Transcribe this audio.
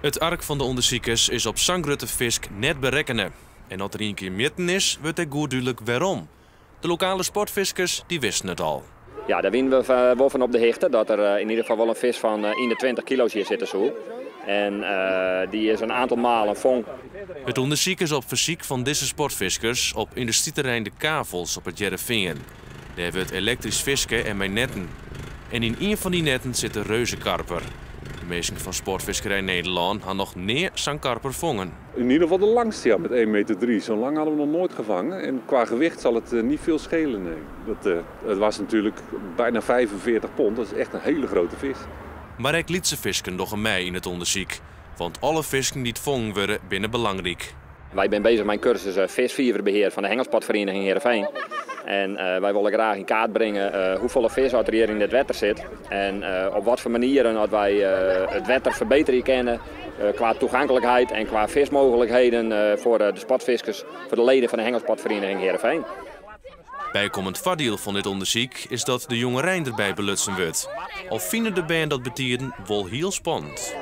Het ark van de onderzoekers is op Sanggrutte Fisk net berekenen. En als er een keer mitten is, wordt er goed duidelijk waarom. De lokale sportviskers die wisten het al. Ja, daar winnen we wel van op de hichte. Dat er in ieder geval wel een vis van 21 kilo's hier zit zo. En die is een aantal malen vong. Het onderzoek is op verzoek van deze sportviskers op industrieterrein De Kavels op het Jereveen. Daar wordt elektrisch visken en met netten. En in een van die netten zit een reuzenkarper. De meesten van Sportvisserij Nederland hadden nog neer zo'n karper vangen. In ieder geval de langste, ja, met 1,3 meter. Zo lang hadden we nog nooit gevangen. En qua gewicht zal het niet veel schelen. Nee. Het was natuurlijk bijna 45 pond. Dat is echt een hele grote vis. Maar ik liet ze visken nog een mei in het onderzoek. Want alle visken die het vangen worden binnen belangrijk. Wij zijn bezig met een cursus visvierverbeheer van de Hengelsportvereniging Heerenveen. En wij willen graag in kaart brengen hoeveel vis er hier in het water zit. En op wat voor manieren dat wij het water verbeteren kunnen qua toegankelijkheid en qua vismogelijkheden voor de sportviskers, voor de leden van de Hengelsportvereniging Heerenveen. Bijkomend voordeel van dit onderzoek is dat de jonge Rijn erbij belutsen wordt. Al vinden de band dat betieren wel heel spannend.